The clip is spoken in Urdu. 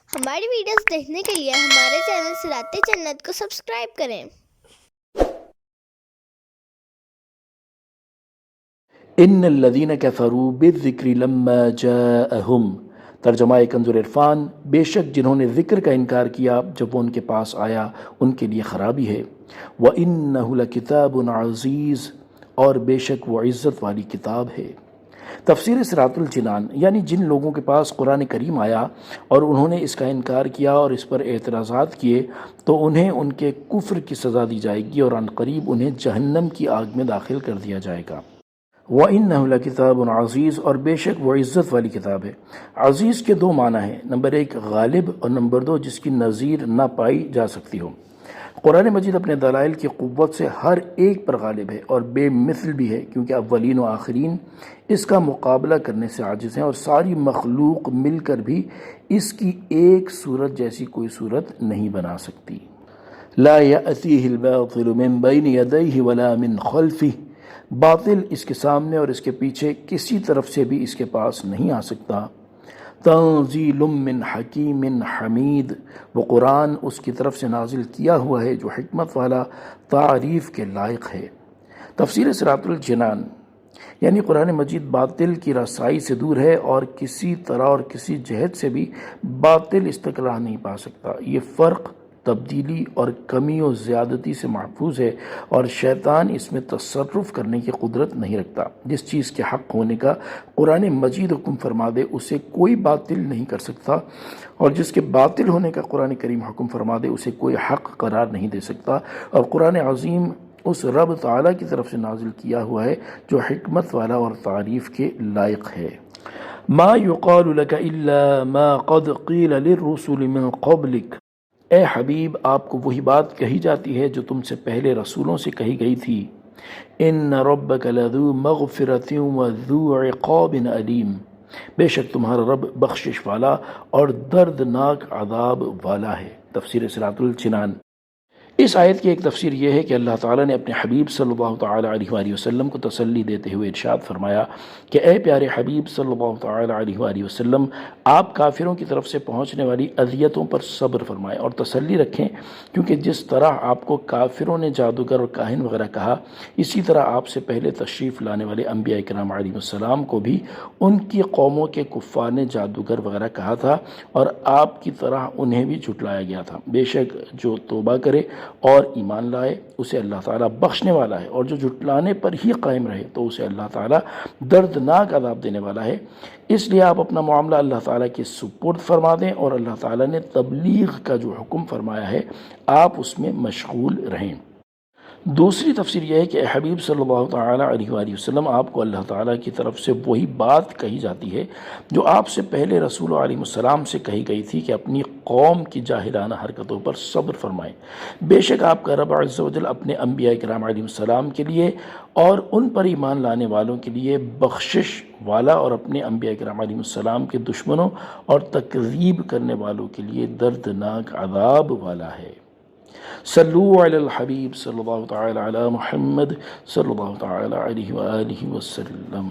ہماری ویڈیوز دیکھنے کے لیے ہمارے چینل صراط جنت کو سبسکرائب کریں۔ ان الذین کفروا بالذکر لما جاءہم، ترجمہ کنز العرفان، بے شک جنہوں نے ذکر کا انکار کیا جب وہ ان کے پاس آیا ان کے لیے خرابی ہے۔ وَإِنَّهُ لَكِتَابٌ عَزِیز، اور بے شک وہ عزت والی کتاب ہے۔ تفسیر صراط الجنان، یعنی جن لوگوں کے پاس قرآن کریم آیا اور انہوں نے اس کا انکار کیا اور اس پر اعتراضات کیے تو انہیں ان کے کفر کی سزا دی جائے گی اور عنقریب انہیں جہنم کی آگ میں داخل کر دیا جائے گا۔ وَإِنَّهُ لَكِتَابٌ عَزِیز، اور بے شک وہ عزت والی کتاب ہے۔ عزیز کے دو معنی ہیں، نمبر ایک غالب اور نمبر دو جس کی نظیر نہ پائی جا سکتی ہو۔ قرآن مجید اپنے دلائل کی قوت سے ہر ایک پر غالب ہے اور بے مثل بھی ہے، کیونکہ اولین و آخرین اس کا مقابلہ کرنے سے عاجز ہیں اور ساری مخلوق مل کر بھی اس کی ایک صورت جیسی کوئی صورت نہیں بنا سکتی۔ لا یأتیہ الباطل من بین یدیہ ولا من خلفہ، باطل اس کے سامنے اور اس کے پیچھے کسی طرف سے بھی اس کے پاس نہیں آ سکتا۔ تنزیل من حکیم حمید، وہ قرآن اس کی طرف سے نازل کیا ہوا ہے جو حکمت والا، تعریف کے لائق ہے۔ تفسیر صراط الجنان، یعنی قرآن مجید باطل کی رسائی سے دور ہے اور کسی طرح اور کسی جہت سے بھی باطل اس تک راہ نہیں پا سکتا۔ یہ فرق تبدیلی اور کمی و زیادتی سے محفوظ ہے اور شیطان اس میں تصرف کرنے کی قدرت نہیں رکھتا۔ جس چیز کے حق ہونے کا قرآن مجید حکم فرما دے اسے کوئی باطل نہیں کر سکتا، اور جس کے باطل ہونے کا قرآن کریم حکم فرما دے اسے کوئی حق قرار نہیں دے سکتا۔ اور قرآن عظیم اس رب تعالیٰ کی طرف سے نازل کیا ہوا ہے جو حکمت والا اور تعریف کے لائق ہے۔ ما یقال لک الا ما قد قیل للرسل من قبلک، اے حبیب آپ کو وہی بات کہی جاتی ہے جو تم سے پہلے رسولوں سے کہی گئی تھی۔ ان ربک لذو مغفرۃ وذو عقاب علیم، بے شک تمہارا رب بخشش والا اور دردناک عذاب والا ہے۔ تفسیر صراط الجنان۔ اس آیت کی ایک تفسیر یہ ہے کہ اللہ تعالیٰ نے اپنے حبیب صلی اللہ تعالیٰ علیہ وآلہ وسلم کو تسلی دیتے ہوئے ارشاد فرمایا کہ اے پیارے حبیب صلی اللہ تعالیٰ علیہ وآلہ وسلم، آپ کافروں کی طرف سے پہنچنے والی اذیتوں پر صبر فرمائیں اور تسلی رکھیں، کیونکہ جس طرح آپ کو کافروں نے جادوگر اور کاہن وغیرہ کہا، اسی طرح آپ سے پہلے تشریف لانے والے انبیاء کرام علیہ السلام کو بھی ان کی قوموں کے کفار نے جادوگر وغیرہ کہا تھا اور آپ کی طرح انہیں بھی جھٹلایا گیا تھا۔ بے شک جو توبہ کرے اور ایمان لائے اسے اللہ تعالیٰ بخشنے والا ہے، اور جو جھٹلانے پر ہی قائم رہے تو اسے اللہ تعالیٰ دردناک عذاب دینے والا ہے۔ اس لیے آپ اپنا معاملہ اللہ تعالیٰ کے سپرد فرما دیں اور اللہ تعالیٰ نے تبلیغ کا جو حکم فرمایا ہے آپ اس میں مشغول رہیں۔ دوسری تفسیر یہ ہے کہ اے حبیب صلی اللہ تعالیٰ علیہ وآلہ وسلم، آپ کو اللہ تعالیٰ کی طرف سے وہی بات کہی جاتی ہے جو آپ سے پہلے رسول علیہ السلام سے کہی گئی تھی کہ اپنی قوم کی جاہلانہ حرکتوں پر صبر فرمائیں۔ بے شک آپ کا رب عز و جل اپنے انبیاء کرام علیہ السلام کے لیے اور ان پر ایمان لانے والوں کے لیے بخشش والا اور اپنے انبیاء کرام علیہ السلام کے دشمنوں اور تکذیب کرنے والوں کے لیے دردناک عذاب والا ہے۔ صلو علی الحبیب صلی اللہ تعالی علی محمد صلی اللہ تعالی علیہ وآلہ وسلم۔